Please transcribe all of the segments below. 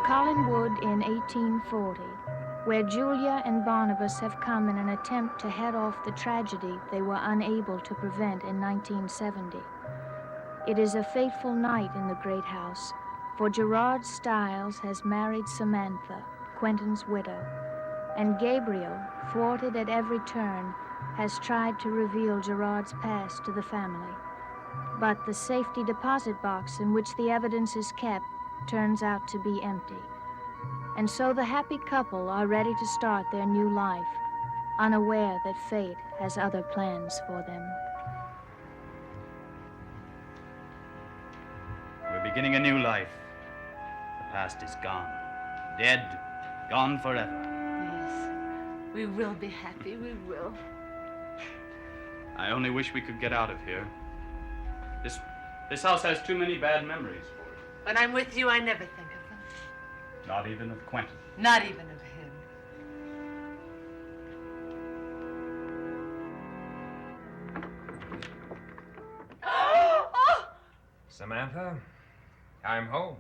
Collinwood in 1840, where Julia and Barnabas have come in an attempt to head off the tragedy they were unable to prevent in 1970. It is a fateful night in the great house, for Gerard Stiles has married Samantha, Quentin's widow, and Gabriel, thwarted at every turn, has tried to reveal Gerard's past to the family. But the safety deposit box in which the evidence is kept turns out to be empty. And so the happy couple are ready to start their new life, unaware that fate has other plans for them. We're beginning a new life. The past is gone. Dead. Gone forever. Yes. We will be happy. We will. I only wish we could get out of here. This house has too many bad memories for it. When I'm with you, I never think of them. Not even of Quentin. Not even of him. Samantha, I'm home.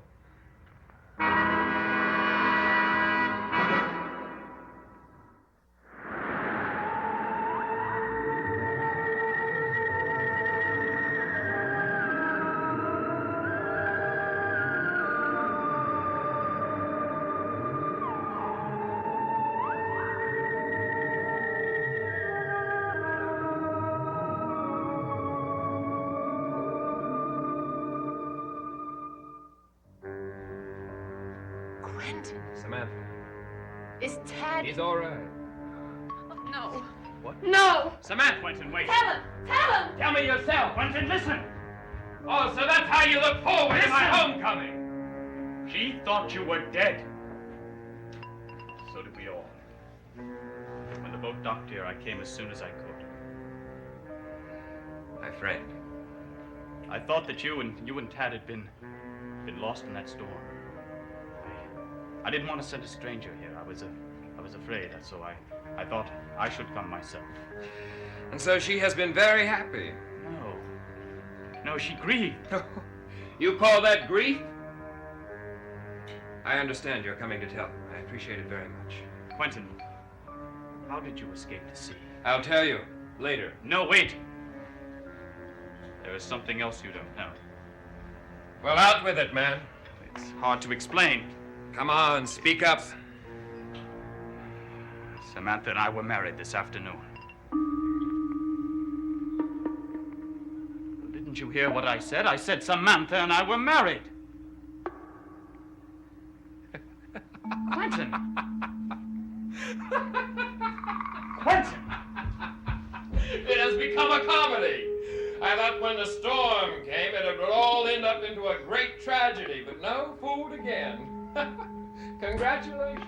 Quentin. Samantha. Is Tad... He's all right. Oh, no. What? No! Samantha! Quentin, wait. Tell him! Tell him! Tell me yourself. Quentin, listen! Oh, so that's how you look forward to my homecoming. She thought you were dead. So did we all. When the boat docked here, I came as soon as I could. My friend. I thought that you and Tad had been lost in that storm. I didn't want to send a stranger here. I was afraid, so I thought I should come myself. And so she has been very happy. No, she grieved. You call that grief? I understand you're coming to tell me. I appreciate it very much. Quentin, how did you escape the sea? I'll tell you later. No, wait. There is something else you don't know. Well, out with it, man. It's hard to explain. Come on, speak up. Samantha and I were married this afternoon. Didn't you hear what I said? I said Samantha and I were married. Quentin! Quentin! It has become a comedy. I thought when the storm came, it would all end up into a great tragedy, but no, fooled again. Congratulations.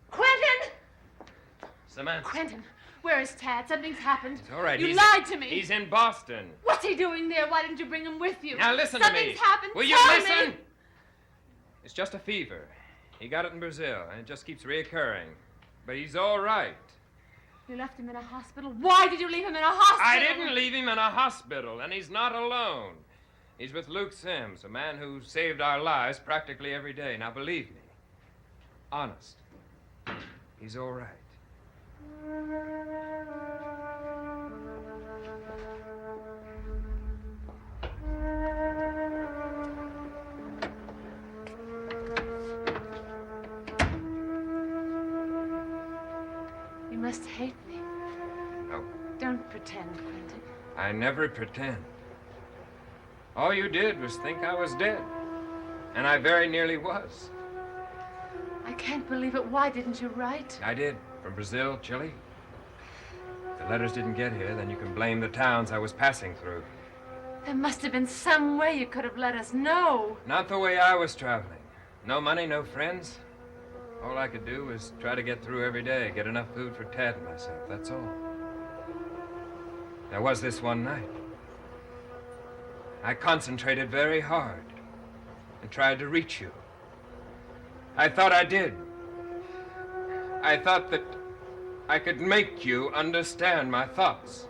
Quentin! Samantha. Quentin, where is Tad? Something's happened. It's all right. You lied to me. He's in Boston. What's he doing there? Why didn't you bring him with you? Now listen to me. Something's happened. Will you Tell listen? me. It's just a fever. He got it in Brazil, and it just keeps reoccurring. But he's all right. You left him in a hospital? Why did you leave him in a hospital? I didn't leave him in a hospital, and he's not alone. He's with Luke Sims, a man who saved our lives practically every day. Now, believe me, honest, he's all right. You must hate me. No, Don't pretend, Quentin. I never pretend. All you did was think I was dead, and I very nearly was. I can't believe it. Why didn't you write? I did, from Brazil, Chile. If the letters didn't get here, then you can blame the towns I was passing through. There must have been some way you could have let us know. Not the way I was traveling. No money, no friends. All I could do was try to get through every day, get enough food for Tad and myself, that's all. There was this one night. I concentrated very hard and tried to reach you. I thought I did. I thought that I could make you understand my thoughts.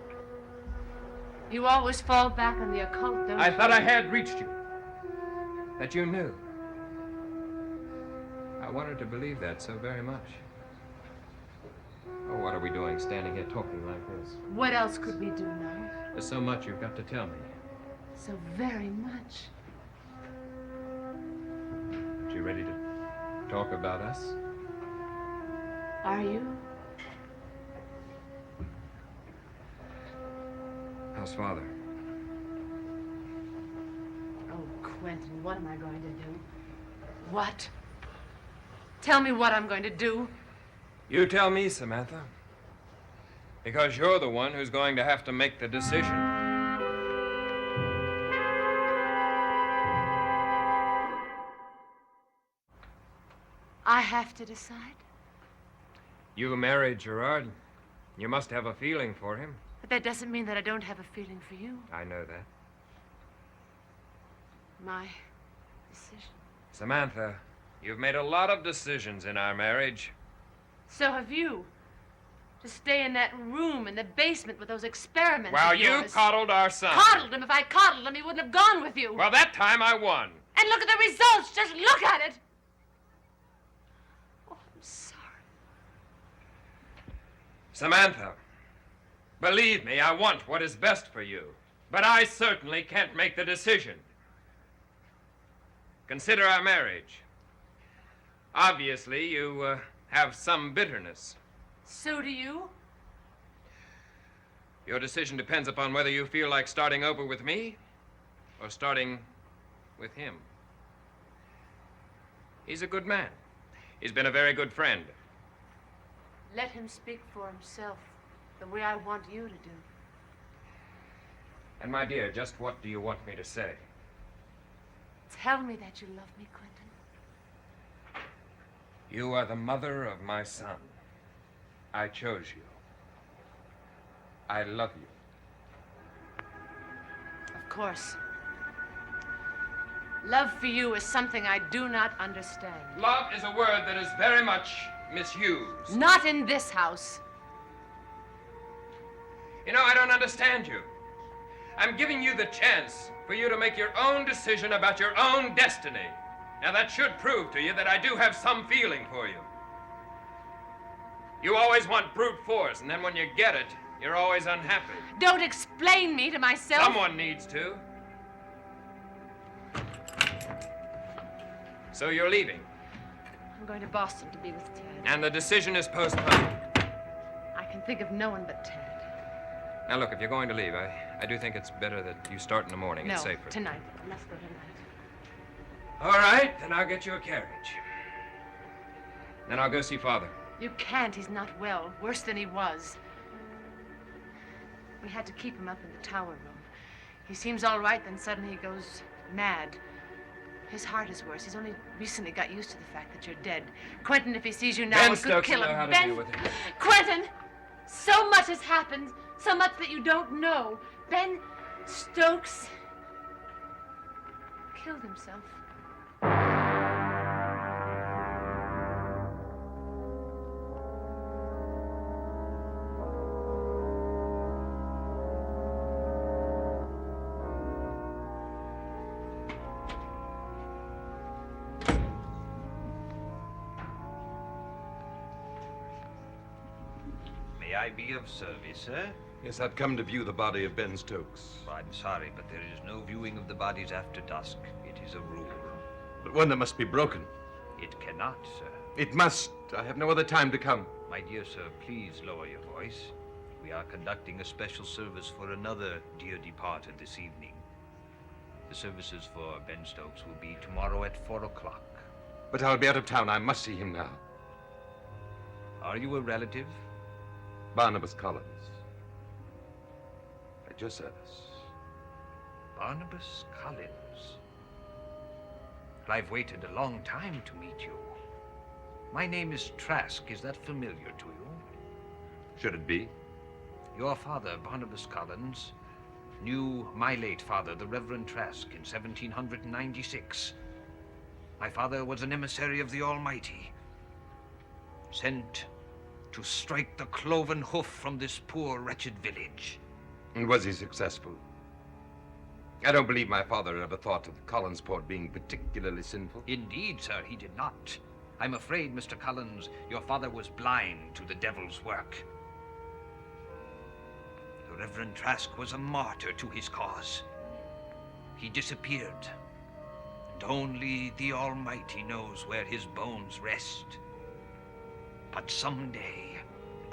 You always fall back on the occult, don't I you? thought I had reached you. That you knew. I wanted to believe that so very much. Oh, what are we doing standing here talking like this? What else could we do now? There's so much you've got to tell me. So very much. You ready to talk about us? Are you? How's Father? Oh, Quentin, what am I going to do? What? Tell me what I'm going to do. You tell me, Samantha. Because you're the one who's going to have to make the decision. I have to decide? You married Gerard. You must have a feeling for him. But that doesn't mean that I don't have a feeling for you. I know that. My decision. Samantha, you've made a lot of decisions in our marriage. So have you. To stay in that room in the basement with those experiments While of you yours. coddled our son. Coddled him. If I coddled him, he wouldn't have gone with you. Well, that time I won. And look at the results. Just look at it. Oh, I'm sorry. Samantha, believe me, I want what is best for you. But I certainly can't make the decision. Consider our marriage. Obviously, you have some bitterness. So do you? Your decision depends upon whether you feel like starting over with me or starting with him. He's a good man. He's been a very good friend. Let him speak for himself, the way I want you to do. And my dear, just what do you want me to say? Tell me that you love me, Quentin. You are the mother of my son. I chose you. I love you. Of course. Love for you is something I do not understand. Love is a word that is very much misused. Not in this house. You know, I don't understand you. I'm giving you the chance for you to make your own decision about your own destiny. Now, that should prove to you that I do have some feeling for you. You always want brute force, and then when you get it, you're always unhappy. Don't explain me to myself. Someone needs to. So you're leaving, I'm going to Boston to be with Ted. and the decision is postponed. I can think of no one but Ted. Now, look, if you're going to leave, I do think it's better that you start in the morning. No, It's safer. tonight. Let's go tonight. All right, then I'll get you a carriage. Then I'll go see Father. You can't. He's not well. Worse than he was. We had to keep him up in the tower room. He seems all right, then suddenly he goes mad. His heart is worse. He's only recently got used to the fact that you're dead. Quentin, if he sees you now, Ben it could Stokes kill will him. know how to Ben, deal with it. Quentin, so much has happened. So much that you don't know. Ben Stokes killed himself. May I be of service, sir? Yes, I've come to view the body of Ben Stokes. I'm sorry, but there is no viewing of the bodies after dusk. It is a rule. But one that must be broken. It cannot, sir. It must. I have no other time to come. My dear sir, please lower your voice. We are conducting a special service for another dear departed this evening. The services for Ben Stokes will be tomorrow at 4 o'clock. But I'll be out of town. I must see him now. Are you a relative? Barnabas Collins. At your service. Barnabas Collins. I've waited a long time to meet you. My name is Trask. Is that familiar to you? Should it be? Your father, Barnabas Collins, knew my late father, the Reverend Trask, in 1796. My father was an emissary of the Almighty, sent to strike the cloven hoof from this poor, wretched village. And was he successful? I don't believe my father ever thought of Collinsport being particularly sinful. Indeed, sir, he did not. I'm afraid, Mr. Collins, your father was blind to the devil's work. The Reverend Trask was a martyr to his cause. He disappeared, and only the Almighty knows where his bones rest. But someday,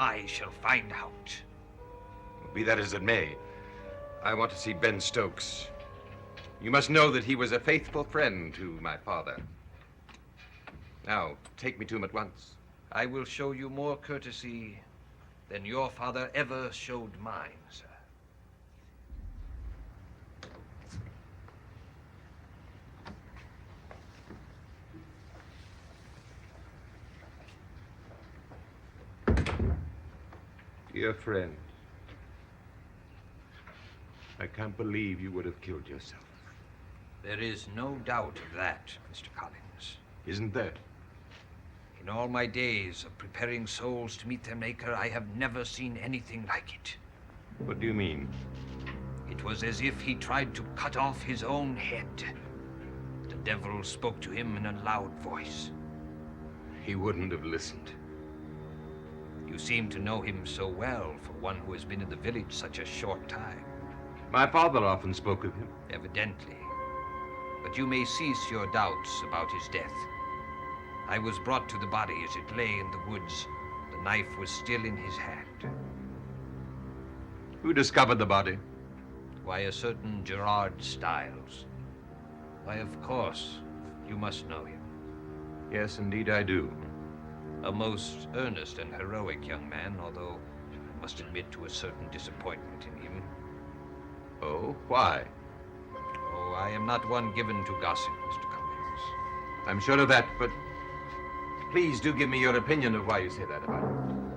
I shall find out. Be that as it may, I want to see Ben Stokes. You must know that he was a faithful friend to my father. Now, take me to him at once. I will show you more courtesy than your father ever showed mine, sir. Dear friend, I can't believe you would have killed yourself. There is no doubt of that, Mr. Collins. Isn't there? In all my days of preparing souls to meet their Maker, I have never seen anything like it. What do you mean? It was as if he tried to cut off his own head. The devil spoke to him in a loud voice. He wouldn't have listened. You seem to know him so well for one who has been in the village such a short time. My father often spoke of him. Evidently. But you may cease your doubts about his death. I was brought to the body as it lay in the woods. The knife was still in his hand. Who discovered the body? Why, a certain Gerard Stiles. Why, of course, you must know him. Yes, indeed I do. A most earnest and heroic young man, although I must admit to a certain disappointment in him. Oh, why? Oh, I am not one given to gossip, Mr. Collins. I'm sure of that, but please do give me your opinion of why you say that about him.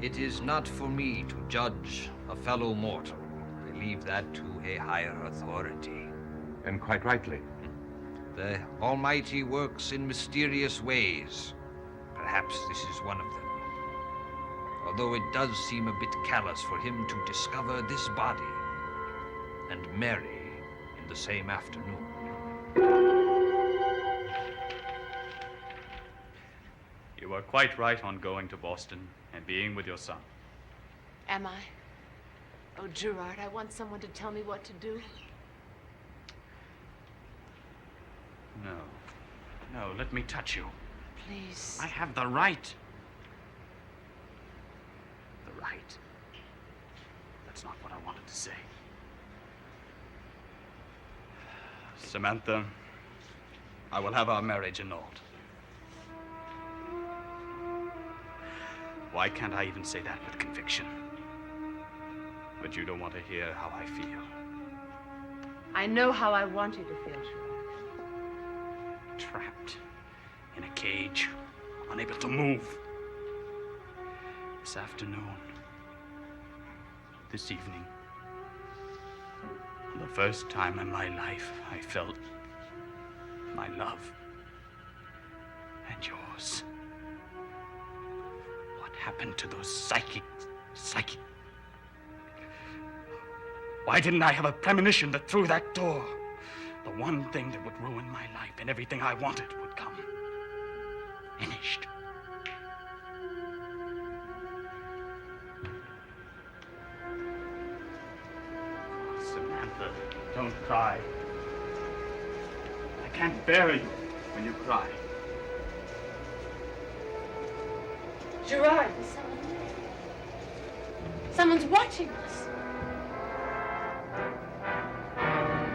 It is not for me to judge a fellow mortal. I leave that to a higher authority. And quite rightly. The Almighty works in mysterious ways. Perhaps this is one of them. Although it does seem a bit callous for him to discover this body and marry in the same afternoon. You are quite right on going to Boston and being with your son. Am I? Oh, Gerard, I want someone to tell me what to do. No. No, let me touch you. Please. I have the right. The right. That's not what I wanted to say. Samantha, I will have our marriage annulled. Why can't I even say that with conviction? But you don't want to hear how I feel. I know how I want you to feel, Gerard. Trapped in a cage, unable to move. This afternoon, this evening, for the first time in my life, I felt my love and yours. What happened to those psychic... Why didn't I have a premonition that through that door, the one thing that would ruin my life and everything I wanted would come? Finished. Oh, Samantha, don't cry. I can't bear you when you cry. Gerard, there's someone there. Someone's watching us.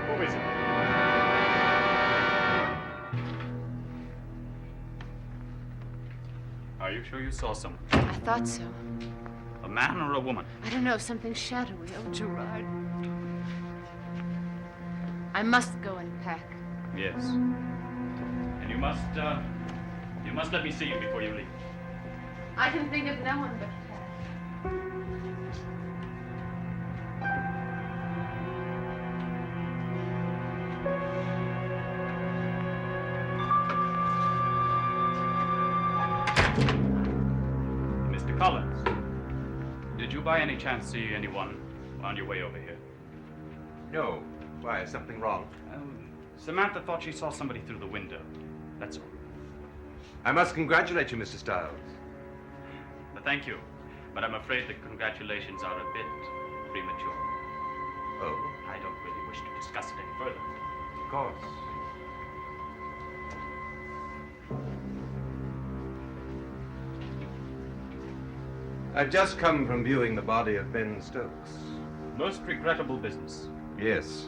Who is it? Are you sure you saw someone? I thought so. A man or a woman? I don't know, something shadowy. Oh, Gerard. I must go and pack. Yes. And you must let me see you before you leave. I can think of no one but Pat. Mr. Mr. Collins, did you by any chance see anyone on your way over here? No. Why, is something wrong? Samantha thought she saw somebody through the window. That's all. I must congratulate you, Mr. Stiles. Thank you, but I'm afraid the congratulations are a bit premature. Oh, I don't really wish to discuss it any further. of course. I've just come from viewing the body of Ben Stokes. Most regrettable business. Yes.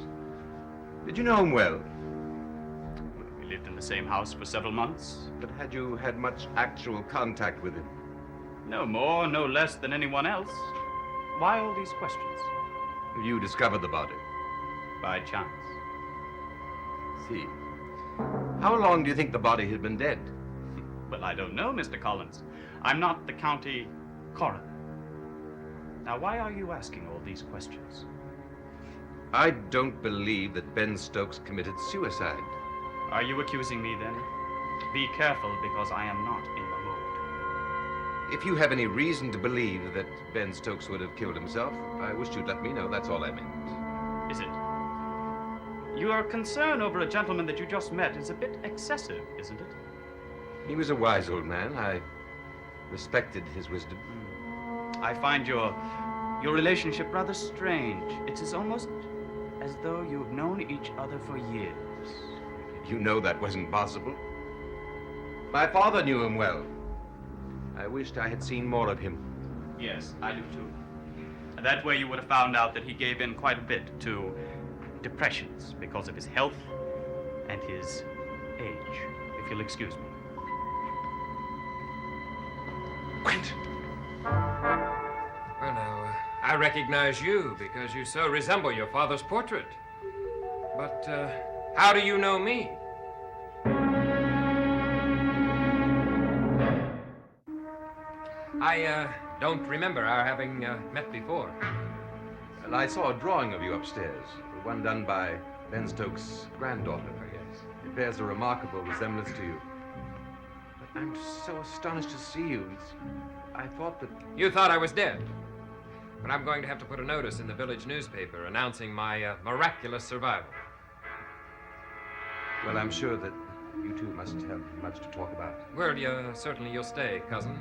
Did you know him well? We lived in the same house for several months. But had you had much actual contact with him? No more, no less than anyone else. Why all these questions? You discovered the body. By chance. See. How long do you think the body had been dead? Well, I don't know, Mr. Collins. I'm not the county coroner. Now, why are you asking all these questions? I don't believe that Ben Stokes committed suicide. Are you accusing me, then? Be careful, because I am not in the mood. If you have any reason to believe that Ben Stokes would have killed himself, I wish you'd let me know. That's all I meant. Is it? Your concern over a gentleman that you just met is a bit excessive, isn't it? He was a wise old man. I respected his wisdom. I find your relationship rather strange. It's almost as though you've known each other for years. You know that wasn't possible. My father knew him well. I wished I had seen more of him. Yes, I do too. That way you would have found out that he gave in quite a bit to depressions because of his health and his age, if you'll excuse me. Quentin! Well, now, I recognize you because you so resemble your father's portrait. But, how do you know me? I, don't remember our having, met before. Well, I saw a drawing of you upstairs, the one done by Ben Stokes' granddaughter. Oh, yes. It bears a remarkable resemblance to you. But I'm so astonished to see you. I thought that... You thought I was dead. But I'm going to have to put a notice in the village newspaper announcing my, miraculous survival. Well, I'm sure that you two must have much to talk about. Well, certainly you'll stay, cousin,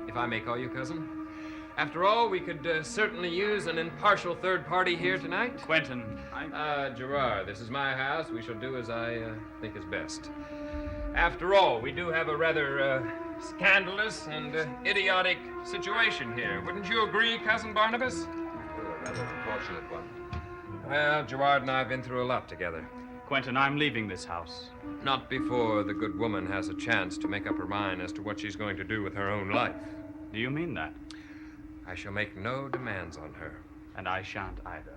if I may call you cousin. After all, we could certainly use an impartial third party here tonight. Quentin, Gerard, this is my house. We shall do as I think is best. After all, we do have a rather scandalous and idiotic situation here. Wouldn't you agree, Cousin Barnabas? A rather unfortunate one. Well, Gerard and I have been through a lot together. Quentin, I'm leaving this house. Not before the good woman has a chance to make up her mind as to what she's going to do with her own life. Do you mean that? I shall make no demands on her. And I shan't either.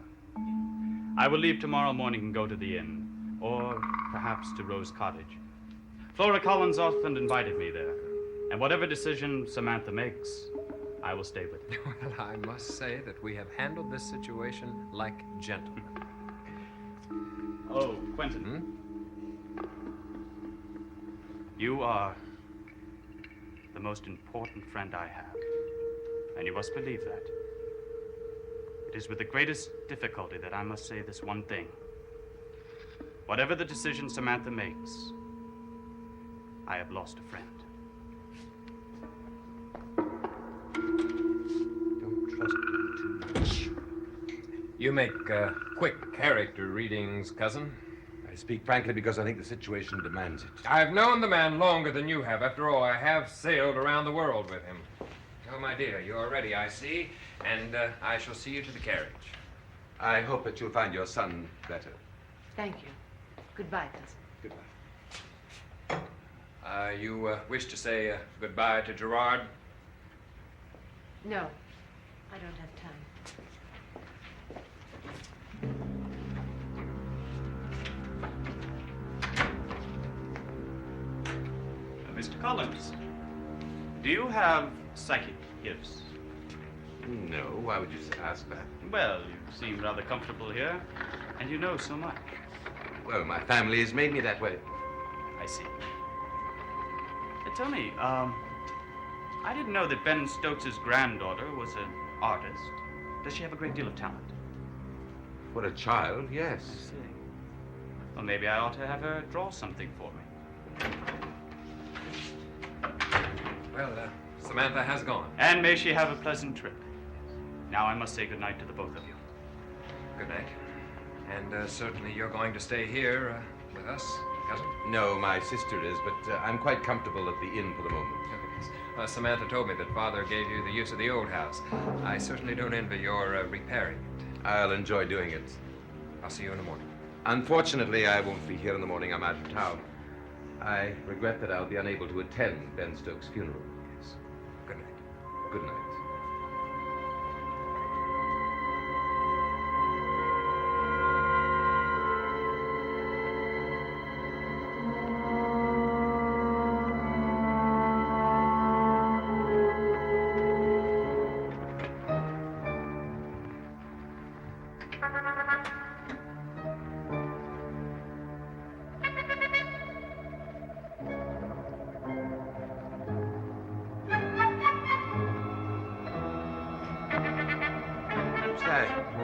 I will leave tomorrow morning and go to the inn, or perhaps to Rose Cottage. Flora Collins often invited me there, and whatever decision Samantha makes, I will stay with her. Well, I must say that we have handled this situation like gentlemen. Oh, Quentin. You are the most important friend I have, and you must believe that. It is with the greatest difficulty that I must say this one thing. Whatever the decision Samantha makes, I have lost a friend. Don't trust me too much. You make quick character readings, cousin. I speak frankly because I think the situation demands it. I've known the man longer than you have. After all, I have sailed around the world with him. Oh, my dear, you are ready, I see, and I shall see you to the carriage. I hope that you'll find your son better. Thank you. Goodbye, cousin. Goodbye. You wish to say goodbye to Gerard? No, I don't have time. Mr. Collins, do you have psychic gifts? No, why would you ask that? Well, you seem rather comfortable here, and you know so much. Well, my family has made me that way. I see. Tell me, I didn't know that Ben Stokes' granddaughter was an artist. Does she have a great deal of talent? For a child, I yes. see. Well, maybe I ought to have her draw something for me. Well, Samantha has gone. And may she have a pleasant trip. Now I must say goodnight to the both of you. Good night. And certainly you're going to stay here with us, cousin? No, my sister is, but I'm quite comfortable at the inn for the moment. Samantha told me that Father gave you the use of the old house. I certainly don't envy your repairing it. I'll enjoy doing it. I'll see you in the morning. Unfortunately, I won't be here in the morning. I'm out of town. I regret that I'll be unable to attend Ben Stokes' funeral. Yes. Good night. Good night. Who's that?